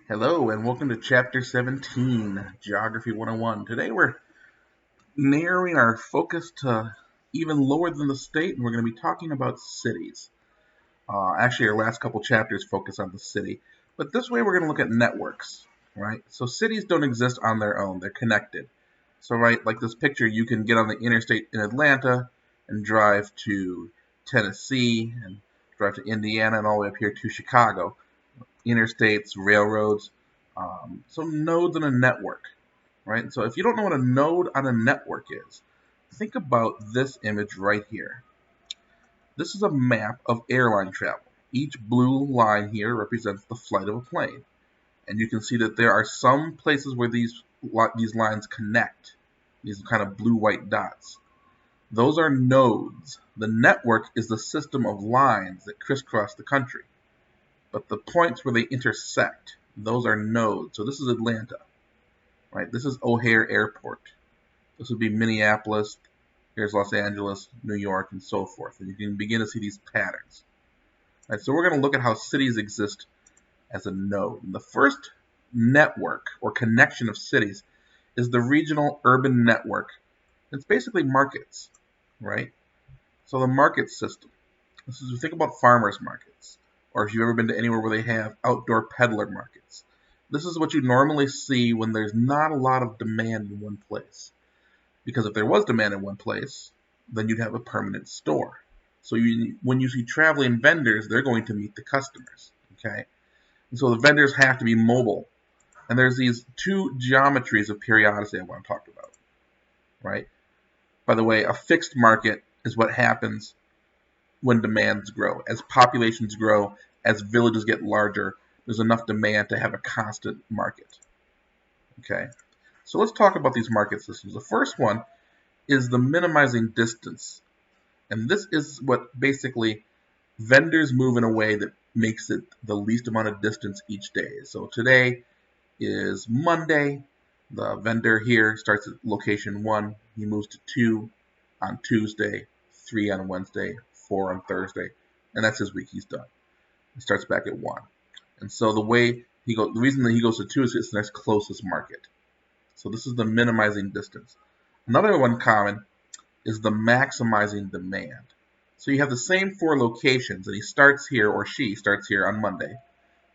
Hello and welcome to Chapter 17, Geography 101. Today we're narrowing our focus to even lower than the state, and we're going to be talking about cities. Actually, our last couple chapters focus on the city, but this way we're going to look at networks, right? So cities don't exist on their own, they're connected. So, right, like this picture, you can get on the interstate in Atlanta and drive to Tennessee and drive to Indiana and all the way up here to Chicago. Interstates, railroads, some nodes in a network, right? So if you don't know what a node on a network is, think about this image right here. This is a map of airline travel. Each blue line here represents the flight of a plane. And you can see that there are some places where these lines connect, these kind of blue-white dots. Those are nodes. The network is the system of lines that crisscross the country. But the points where they intersect, those are nodes. So this is Atlanta, right? This is O'Hare Airport. This would be Minneapolis. Here's Los Angeles, New York, and so forth. And you can begin to see these patterns. Right, so we're going to look at how cities exist as a node. And the first network or connection of cities is the regional urban network. It's basically markets, right? So the market system. This is, think about farmers markets, or if you've ever been to anywhere where they have outdoor peddler markets. This is what you normally see when there's not a lot of demand in one place. Because if there was demand in one place, then you'd have a permanent store. So when you see traveling vendors, they're going to meet the customers. Okay, and so the vendors have to be mobile. And there's these two geometries of periodicity I want to talk about. Right. By the way, a fixed market is what happens when demands grow. As populations grow, as villages get larger, there's enough demand to have a constant market. Okay, so let's talk about these market systems. The first one is the minimizing distance. And this is what basically vendors move in a way that makes it the least amount of distance each day. So today is Monday. The vendor here starts at location 1. He moves to 2 on Tuesday, 3 on Wednesday, 4 on Thursday, and that's his week. He's done. He starts back at 1. And so the reason that he goes to 2 is it's the next closest market. So this is the minimizing distance. Another one common is the maximizing demand. So you have the same 4 locations, and he starts here, or she starts here on Monday,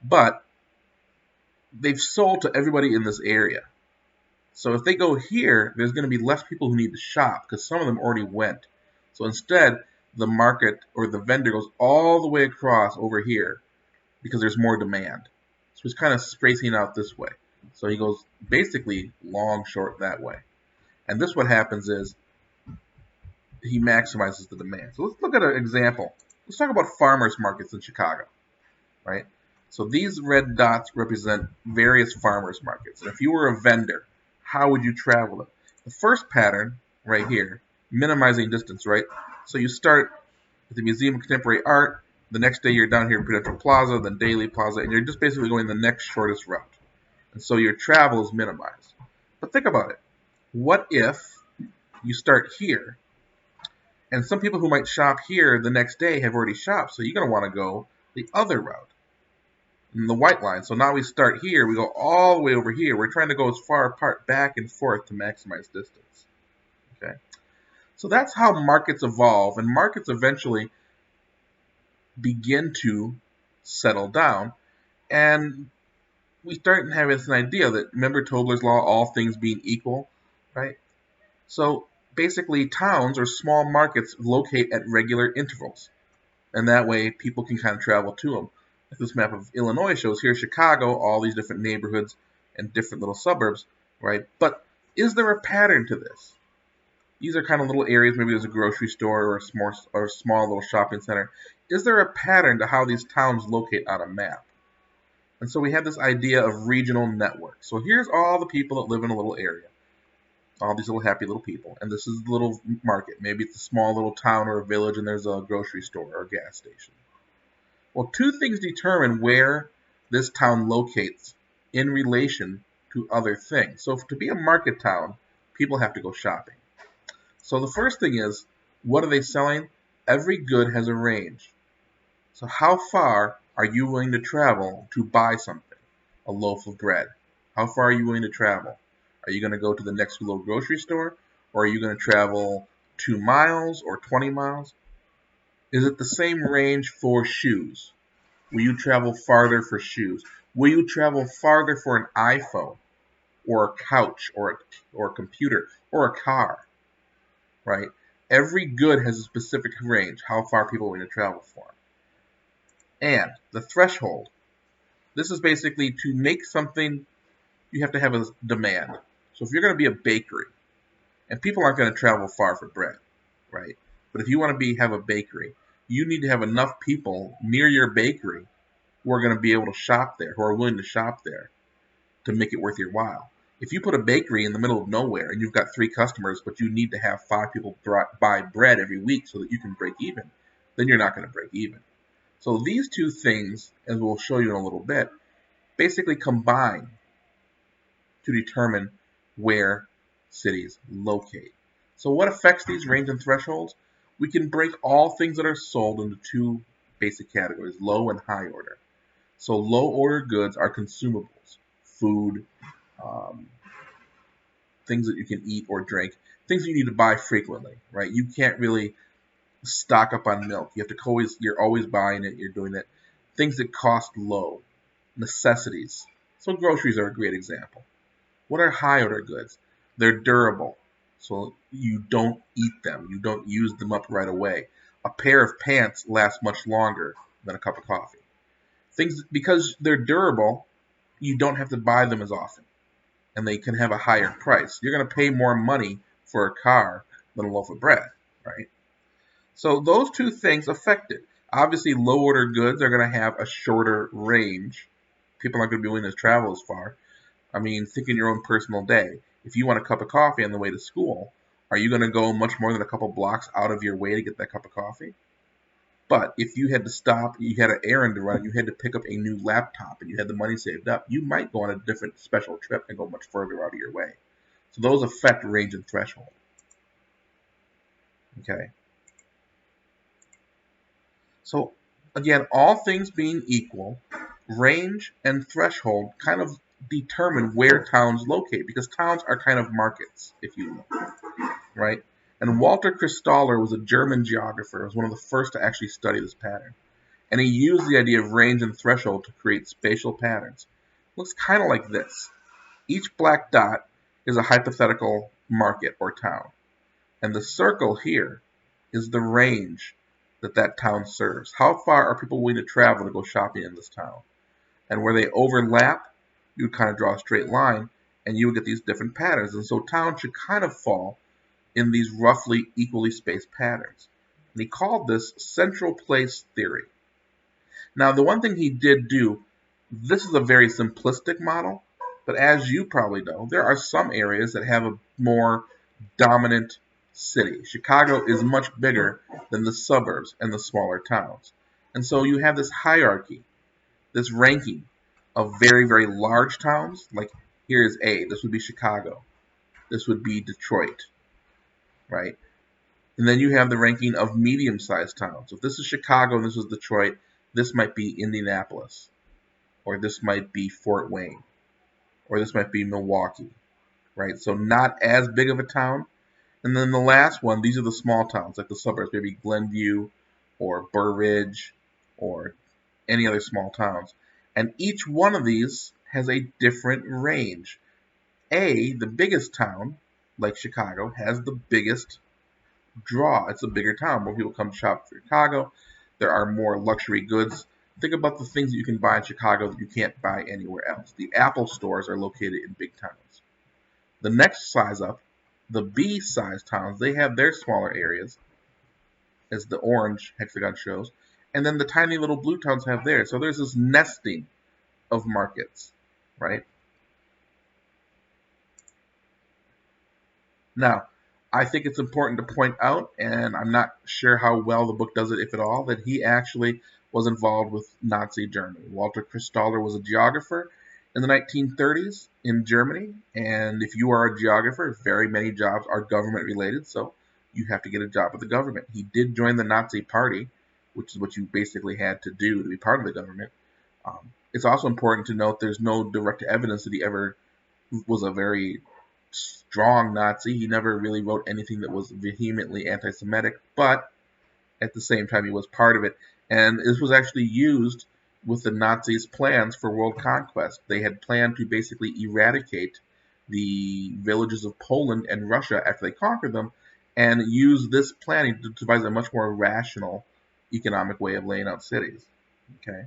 but they've sold to everybody in this area. So if they go here, there's going to be less people who need to shop because some of them already went. So instead, the market or the vendor goes all the way across over here because there's more demand. So he's kind of spacing out this way. So he goes basically long, short that way. And this what happens is he maximizes the demand. So let's look at an example. Let's talk about farmers markets in Chicago, right? So these red dots represent various farmers markets. And if you were a vendor, how would you travel it? The first pattern right here, minimizing distance, right? So you start at the Museum of Contemporary Art. The next day you're down here at Prudential Plaza, then Daly Plaza, and you're just basically going the next shortest route. And so your travel is minimized. But think about it. What if you start here, and some people who might shop here the next day have already shopped, so you're going to want to go the other route, in the white line. So now we start here, we go all the way over here. We're trying to go as far apart back and forth to maximize distance. Okay, so that's how markets evolve, and markets eventually begin to settle down, and we start having this idea that, remember Tobler's law, all things being equal, right? So basically towns or small markets locate at regular intervals, and that way people can kind of travel to them. Like this map of Illinois shows here, Chicago, all these different neighborhoods and different little suburbs, right? But is there a pattern to this? These are kind of little areas, maybe there's a grocery store or a small little shopping center. Is there a pattern to how these towns locate on a map? And so we have this idea of regional networks. So here's all the people that live in a little area. All these little happy little people. And this is the little market. Maybe it's a small little town or a village and there's a grocery store or a gas station. Well, two things determine where this town locates in relation to other things. So to be a market town, people have to go shopping. So the first thing is, what are they selling? Every good has a range. So how far are you willing to travel to buy something? a loaf of bread? How far are you willing to travel? Are you going to go to the next little grocery store, or are you going to travel 2 miles or 20 miles? Is it the same range for shoes? Will you travel farther for shoes? Will you travel farther for an iPhone or a couch or a computer or a car? Right? Every good has a specific range, how far people are willing to travel for. And the threshold. This is basically to make something, you have to have a demand. So if you're going to be a bakery, and people aren't going to travel far for bread, right? But if you want to have a bakery, you need to have enough people near your bakery who are going to be able to shop there, who are willing to shop there to make it worth your while. If you put a bakery in the middle of nowhere and you've got 3 customers, but you need to have 5 people buy bread every week so that you can break even, then you're not going to break even. So these two things, as we'll show you in a little bit, basically combine to determine where cities locate. So what affects these range and thresholds? We can break all things that are sold into 2 basic categories, low and high order. So low order goods are consumables, food, things that you can eat or drink, things you need to buy frequently, right? You can't really stock up on milk. You have to you're always buying it, you're doing it. Things that cost low, necessities. So groceries are a great example. What are high order goods? They're durable, so you don't eat them. You don't use them up right away. A pair of pants lasts much longer than a cup of coffee. Things, because they're durable, you don't have to buy them as often, and they can have a higher price. You're going to pay more money for a car than a loaf of bread, right? So those 2 things affect it. Obviously, low order goods are going to have a shorter range. People aren't going to be willing to travel as far. I mean, think in your own personal day. If you want a cup of coffee on the way to school, are you going to go much more than a couple blocks out of your way to get that cup of coffee? But if you had to stop, you had an errand to run, you had to pick up a new laptop, and you had the money saved up, you might go on a different special trip and go much further out of your way. So those affect range and threshold. Okay. So again, all things being equal, range and threshold kind of determine where towns locate, because towns are kind of markets, if you will, right? And Walter Christaller was a German geographer, was one of the first to actually study this pattern. And he used the idea of range and threshold to create spatial patterns. It looks kind of like this. Each black dot is a hypothetical market or town. And the circle here is the range that town serves. How far are people willing to travel to go shopping in this town? And where they overlap, you would kind of draw a straight line, and you would get these different patterns. And so towns should kind of fall in these roughly equally spaced patterns. And he called this central place theory. Now, the one thing he did do, this is a very simplistic model, but as you probably know, there are some areas that have a more dominant city. Chicago is much bigger than the suburbs and the smaller towns. And so you have this hierarchy, this ranking of very, very large towns. Like here is A, this would be Chicago. This would be Detroit, right? And then you have the ranking of medium-sized towns. So if this is Chicago and this is Detroit, this might be Indianapolis, or this might be Fort Wayne, or this might be Milwaukee, right? So not as big of a town. And then the last one, these are the small towns, like the suburbs, maybe Glenview or Burr Ridge or any other small towns. And each one of these has a different range. A, the biggest town, like Chicago, has the biggest draw. It's a bigger town. More people come shop for Chicago. There are more luxury goods. Think about the things that you can buy in Chicago that you can't buy anywhere else. The Apple stores are located in big towns. The next size up, the B-size towns, they have their smaller areas, as the orange hexagon shows, and then the tiny little blue towns have theirs. So there's this nesting of markets, right? Now, I think it's important to point out, and I'm not sure how well the book does it, if at all, that he actually was involved with Nazi Germany. Walter Christaller was a geographer in the 1930s in Germany, and if you are a geographer, very many jobs are government related, so you have to get a job with the government. He did join the Nazi Party, which is what you basically had to do to be part of the government. It's also important to note there's no direct evidence that he ever was a very strong Nazi. He never really wrote anything that was vehemently anti-Semitic, but at the same time he was part of it. And this was actually used with the Nazis' plans for world conquest. They had planned to basically eradicate the villages of Poland and Russia after they conquered them, and use this planning to devise a much more rational economic way of laying out cities. Okay.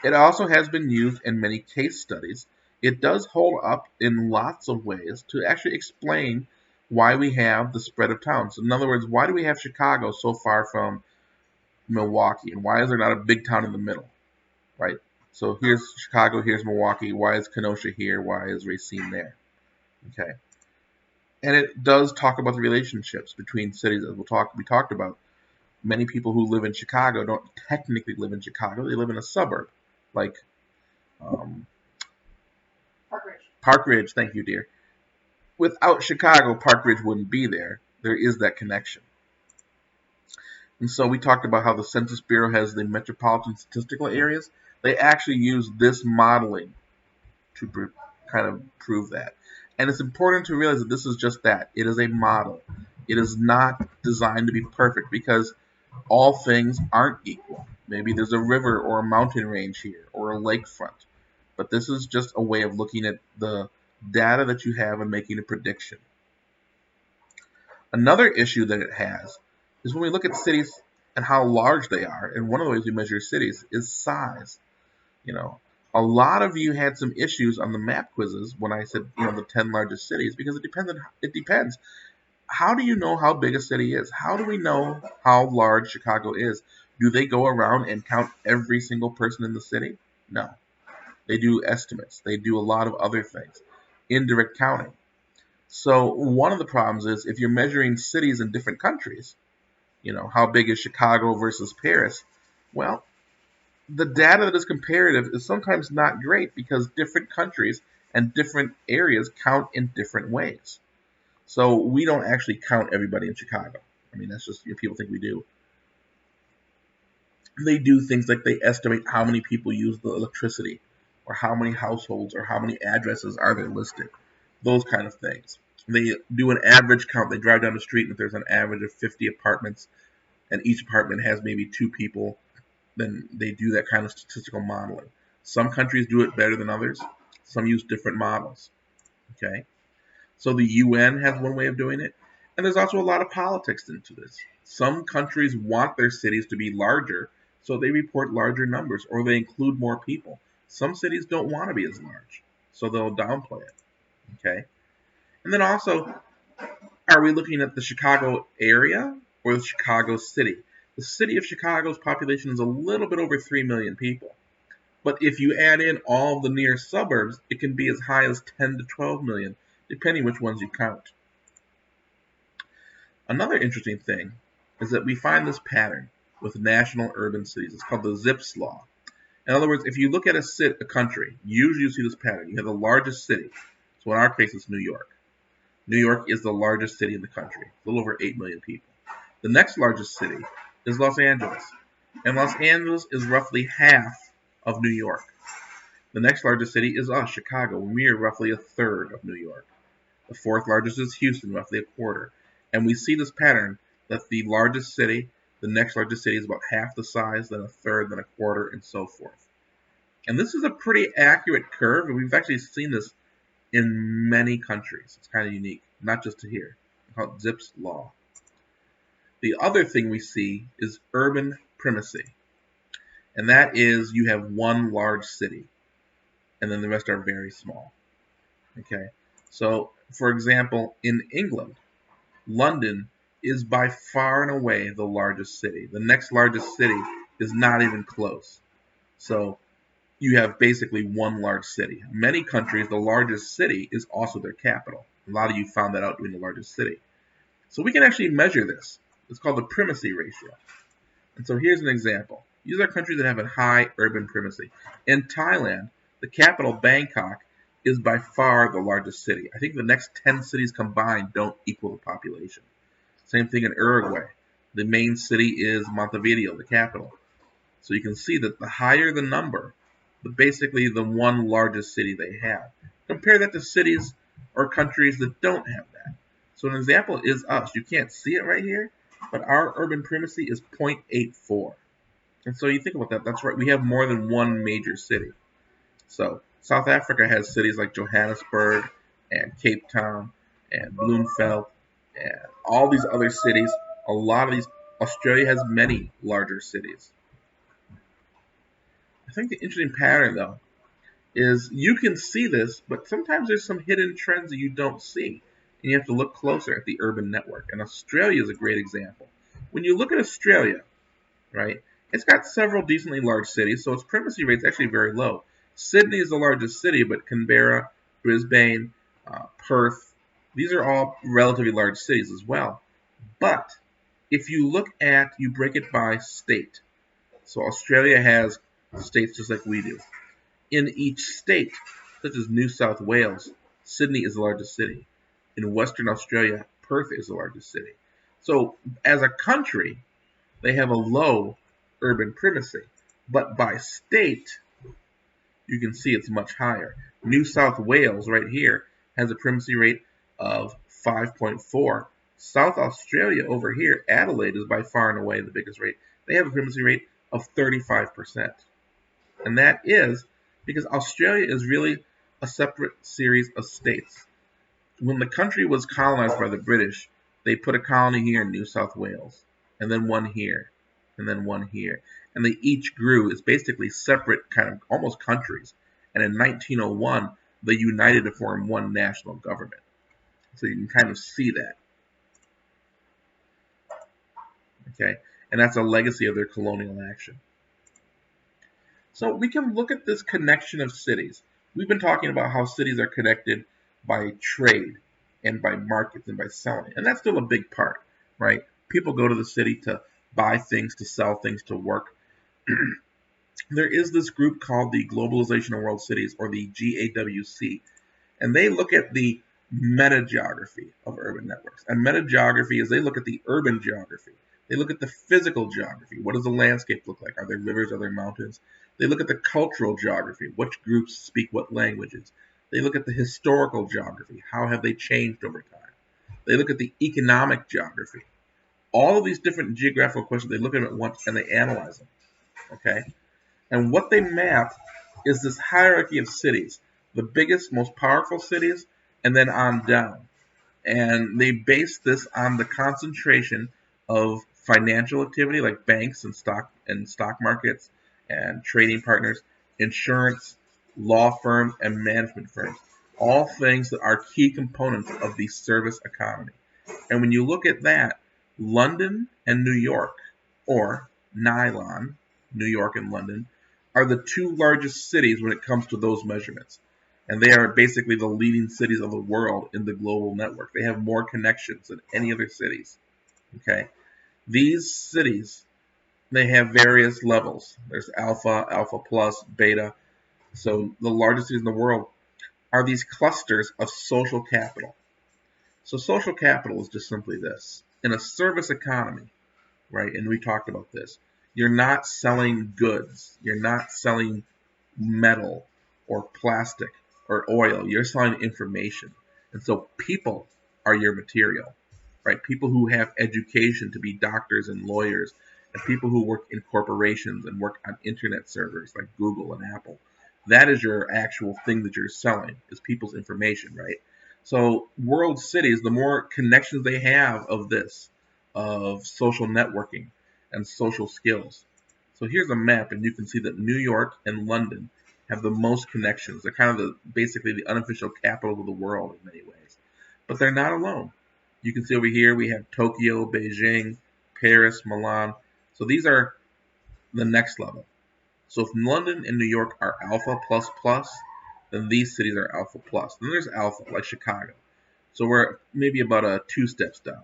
It also has been used in many case studies. It does hold up in lots of ways to actually explain why we have the spread of towns. In other words, why do we have Chicago so far from Milwaukee, and why is there not a big town in the middle, right? So here's Chicago, here's Milwaukee. Why is Kenosha here? Why is Racine there? Okay, and it does talk about the relationships between cities, as we talked about. Many people who live in Chicago don't technically live in Chicago; they live in a suburb, like um, Park Ridge. Thank you, dear. Without Chicago, Park Ridge wouldn't be there. There is that connection. And so we talked about how the Census Bureau has the metropolitan statistical areas. They actually use this modeling to kind of prove that. And it's important to realize that this is just that. It is a model. It is not designed to be perfect because all things aren't equal. Maybe there's a river or a mountain range here or a lakefront. But this is just a way of looking at the data that you have and making a prediction. Another issue that it has is when we look at cities and how large they are, and one of the ways we measure cities is size. You know, a lot of you had some issues on the map quizzes when I said, the 10 largest cities, because it depends. How do you know how big a city is? How do we know how large Chicago is? Do they go around and count every single person in the city? No. They do estimates. They do a lot of other things. Indirect counting. So one of the problems is if you're measuring cities in different countries, how big is Chicago versus Paris? Well, the data that is comparative is sometimes not great because different countries and different areas count in different ways. So we don't actually count everybody in Chicago. I mean, that's just people think we do. They do things like they estimate how many people use the electricity, or how many households, or how many addresses are there listed. Those kind of things. They do an average count. They drive down the street and if there's an average of 50 apartments and each apartment has maybe 2 people, then they do that kind of statistical modeling. Some countries do it better than others. Some use different models. Okay, so the UN has one way of doing it, and there's also a lot of politics into this. Some countries want their cities to be larger, so they report larger numbers or they include more people. Some cities don't want to be as large, so they'll downplay it. Okay, and then also, are we looking at the Chicago area or the Chicago city? The city of Chicago's population is a little bit over 3 million people. But if you add in all the near suburbs, it can be as high as 10 to 12 million, depending which ones you count. Another interesting thing is that we find this pattern with national urban cities. It's called the Zipf's law. In other words, if you look at a country, usually you see this pattern. You have the largest city. So in our case, it's New York. New York is the largest city in the country, a little over 8 million people. The next largest city is Los Angeles, and Los Angeles is roughly half of New York. The next largest city is us, Chicago, and we are roughly a third of New York. The fourth largest is Houston, roughly a quarter. And we see this pattern that the largest city, the next largest city is about half the size, then a third, then a quarter, and so forth. And this is a pretty accurate curve, and we've actually seen this in many countries. It's kind of unique, not just here. It's called Zipf's law. The other thing we see is urban primacy. And that is you have one large city, and then the rest are very small. Okay, so for example, in England, London is by far and away the largest city. The next largest city is not even close. So you have basically one large city. Many countries, the largest city is also their capital. A lot of you found that out doing the largest city. So we can actually measure this. It's called the primacy ratio. And so here's an example. These are countries that have a high urban primacy. In Thailand, the capital, Bangkok, is by far the largest city. I think the next 10 cities combined don't equal the population. Same thing in Uruguay. The main city is Montevideo, the capital. So you can see that the higher the number, basically the one largest city they have. Compare that to cities or countries that don't have that. So an example is us. You can't see it right here, but our urban primacy is 0.84. And so you think about that, that's right, we have more than one major city. So South Africa has cities like Johannesburg and Cape Town and Bloemfontein and all these other cities. A lot of these, Australia has many larger cities. I think the interesting pattern though is you can see this, but sometimes there's some hidden trends that you don't see. And you have to look closer at the urban network. And Australia is a great example. When you look at Australia, right, it's got several decently large cities, so its primacy rate is actually very low. Sydney is the largest city, but Canberra, Brisbane, Perth, these are all relatively large cities as well. But if you look at, you break it by state. So Australia has states just like we do. In each state, such as New South Wales, Sydney is the largest city. In Western Australia, Perth is the largest city. So as a country, they have a low urban primacy. But by state, you can see it's much higher. New South Wales, right here, has a primacy rate of 5.4. South Australia, over here, Adelaide is by far and away the biggest rate. They have a primacy rate of 35%. And that is because Australia is really a separate series of states. When the country was colonized by the British, they put a colony here in New South Wales, and then one here, and then one here. And they each grew as basically separate kind of almost countries. And in 1901, they united to form one national government. So you can kind of see that. Okay? And that's a legacy of their colonial action. So we can look at this connection of cities. We've been talking about how cities are connected by trade and by markets and by selling. And that's still a big part, right? People go to the city to buy things, to sell things, to work. There is this group called the Globalization of World Cities, or the GAWC, and they look at the meta-geography of urban networks. And meta-geography is they look at the urban geography. They look at the physical geography. What does the landscape look like? Are there rivers? Are there mountains? They look at the cultural geography. Which groups speak what languages? They look at the historical geography. How have they changed over time? They look at the economic geography. All of these different geographical questions, they look at them at once and they analyze them. Okay? And what they map is this hierarchy of cities. The biggest, most powerful cities, and then on down. And they base this on the concentration of financial activity like banks and stock markets and trading partners, insurance, law firms, and management firms. All things that are key components of the service economy. And when you look at that, London and New York, or Nylon, New York and London, are the two largest cities when it comes to those measurements. And they are basically the leading cities of the world in the global network. They have more connections than any other cities. Okay, these cities, they have various levels. There's alpha, alpha plus, beta. So the largest cities in the world are these clusters of social capital. So social capital is just simply this. In a service economy, right, and we talked about this, you're not selling goods. You're not selling metal or plastic or oil. You're selling information. And so people are your material, right? People who have education to be doctors and lawyers, and people who work in corporations and work on internet servers like Google and Apple. That is your actual thing that you're selling, is people's information, right? So world cities, the more connections they have of this, of social networking and social skills. So here's a map, and you can see that New York and London have the most connections. They're kind of basically the unofficial capital of the world in many ways. But they're not alone. You can see over here we have Tokyo, Beijing, Paris, Milan. So these are the next level. So if London and New York are alpha plus plus, then these cities are alpha plus. Then there's alpha, like Chicago. So we're maybe about 2 steps down.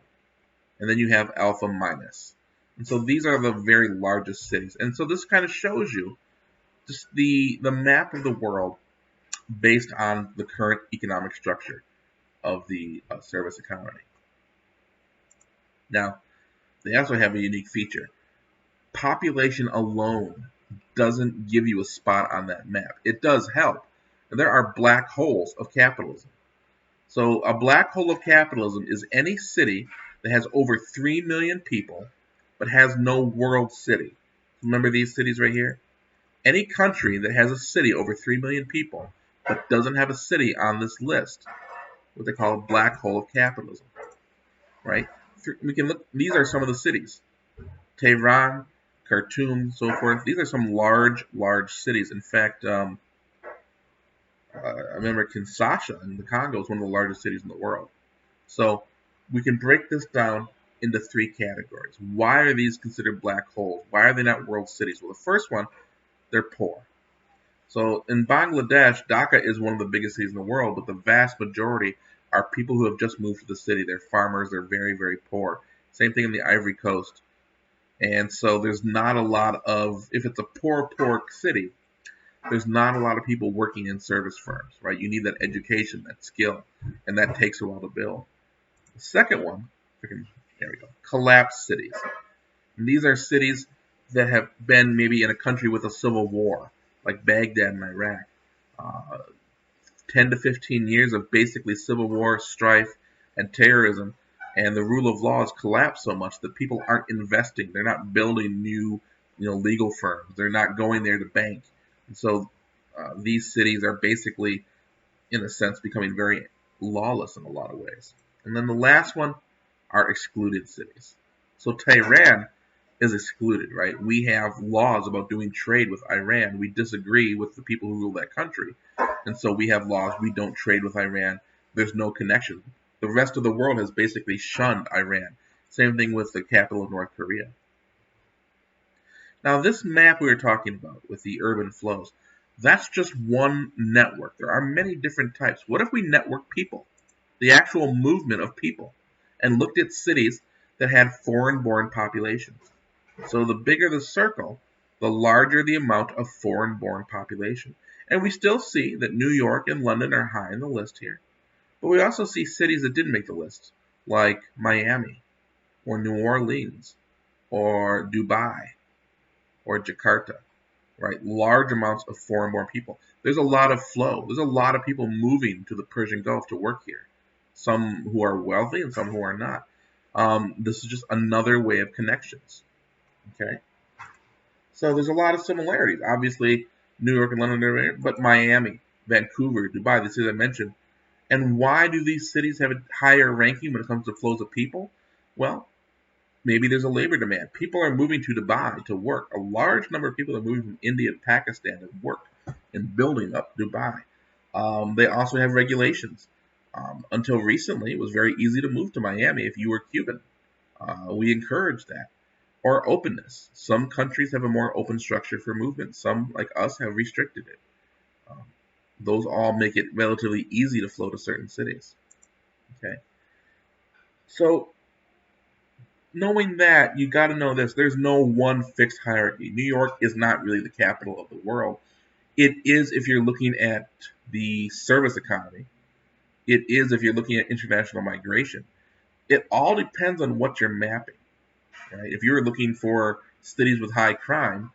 And then you have alpha minus. And so these are the very largest cities. And so this kind of shows you just the map of the world based on the current economic structure of the service economy. Now, they also have a unique feature. Population alone doesn't give you a spot on that map. It does help. And there are black holes of capitalism. So a black hole of capitalism is any city that has over 3 million people but has no world city. Remember these cities right here? Any country that has a city over 3 million people but doesn't have a city on this list, what they call a black hole of capitalism, right? We can look. These are some of the cities: Tehran, Khartoum, so forth. These are some large cities. In fact, I remember Kinshasa in the Congo is one of the largest cities in the world. So we can break this down into three categories. Why are these considered black holes? Why are they not world cities? Well, the first one, they're poor. So in Bangladesh, Dhaka is one of the biggest cities in the world, but the vast majority are people who have just moved to the city. They're farmers. They're very, very poor. Same thing in the Ivory Coast. And so there's not a lot of, if it's a poor city, there's not a lot of people working in service firms, right? You need that education, that skill, and that takes a while to build. The second one, there we go, collapsed cities. And these are cities that have been maybe in a country with a civil war, like Baghdad in Iraq. 10 to 15 years of basically civil war, strife, and terrorism, and the rule of law has collapsed so much that people aren't investing. They're not building new, legal firms. They're not going there to bank. And so these cities are basically, in a sense, becoming very lawless in a lot of ways. And then the last one are excluded cities. So Tehran is excluded, right? We have laws about doing trade with Iran. We disagree with the people who rule that country. And so we have laws. We don't trade with Iran. There's no connection. The rest of the world has basically shunned Iran. Same thing with the capital of North Korea. Now, this map we were talking about with the urban flows, that's just one network. There are many different types. What if we network people, the actual movement of people, and looked at cities that had foreign-born populations? So the bigger the circle, the larger the amount of foreign-born population. And we still see that New York and London are high on the list here. But we also see cities that didn't make the list, like Miami, or New Orleans, or Dubai, or Jakarta, right? Large amounts of foreign-born people. There's a lot of flow. There's a lot of people moving to the Persian Gulf to work here. Some who are wealthy and some who are not. This is just another way of connections. Okay, so there's a lot of similarities. Obviously, New York and London are there, but Miami, Vancouver, Dubai, the cities I mentioned. And why do these cities have a higher ranking when it comes to flows of people? Well, maybe there's a labor demand. People are moving to Dubai to work. A large number of people are moving from India and Pakistan to work and building up Dubai. They also have regulations. Until recently, it was very easy to move to Miami if you were Cuban. We encourage that. Or openness. Some countries have a more open structure for movement. Some, like us, have restricted it. Those all make it relatively easy to flow to certain cities. Okay. So, knowing that, you got to know this. There's no one fixed hierarchy. New York is not really the capital of the world. It is if you're looking at the service economy. It is if you're looking at international migration. It all depends on what you're mapping. Right? If you're looking for cities with high crime,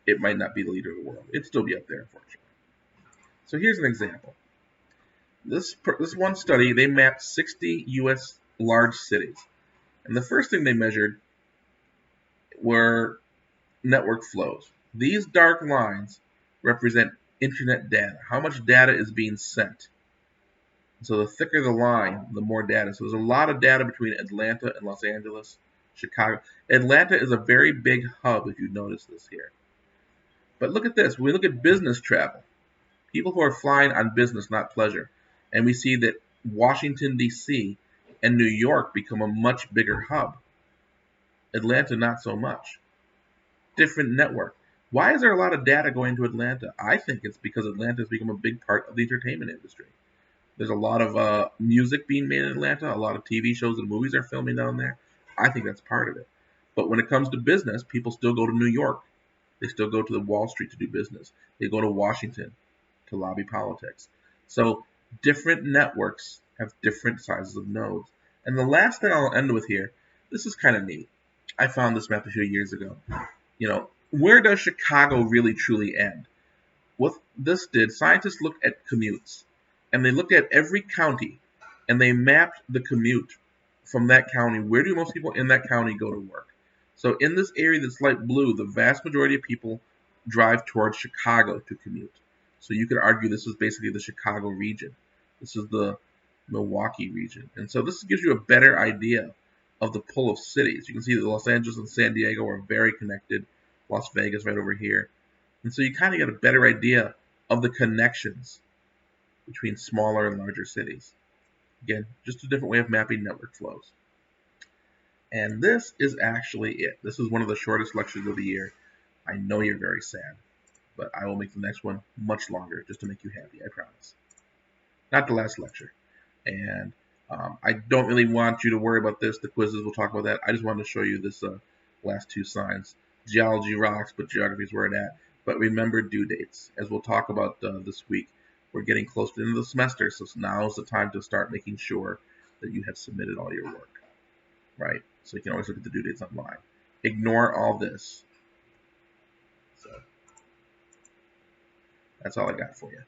it might not be the leader of the world. It'd still be up there, unfortunately. So here's an example. This one study, they mapped 60 U.S. large cities. And the first thing they measured were network flows. These dark lines represent internet data. How much data is being sent? So the thicker the line, the more data. So there's a lot of data between Atlanta and Los Angeles, Chicago. Atlanta is a very big hub, if you notice this here. But look at this. We look at business travel. People who are flying on business, not pleasure. And we see that Washington, D.C. and New York become a much bigger hub. Atlanta, not so much. Different network. Why is there a lot of data going to Atlanta? I think it's because Atlanta has become a big part of the entertainment industry. There's a lot of music being made in Atlanta. A lot of TV shows and movies are filming down there. I think that's part of it. But when it comes to business, people still go to New York. They still go to the Wall Street to do business. They go to Washington to lobby politics. So different networks have different sizes of nodes. And the last thing I'll end with here, this is kind of neat. I found this map a few years ago. where does Chicago really truly end? What this did, scientists looked at commutes, and they looked at every county, and they mapped the commute from that county. Where do most people in that county go to work? So in this area that's light blue, the vast majority of people drive towards Chicago to commute. So you could argue this is basically the Chicago region. This is the Milwaukee region. And so this gives you a better idea of the pull of cities. You can see that Los Angeles and San Diego are very connected. Las Vegas right over here. And so you kind of get a better idea of the connections between smaller and larger cities. Again, just a different way of mapping network flows. And this is actually it. This is one of the shortest lectures of the year. I know you're very sad, but I will make the next one much longer just to make you happy, I promise. Not the last lecture. And I don't really want you to worry about this. The quizzes, we'll talk about that. I just wanted to show you this last two signs. Geology rocks, but geography is where it's at. But remember due dates, as we'll talk about this week. We're getting close to the end of the semester, so now is the time to start making sure that you have submitted all your work, right? So you can always look at the due dates online. Ignore all this. So that's all I got for you.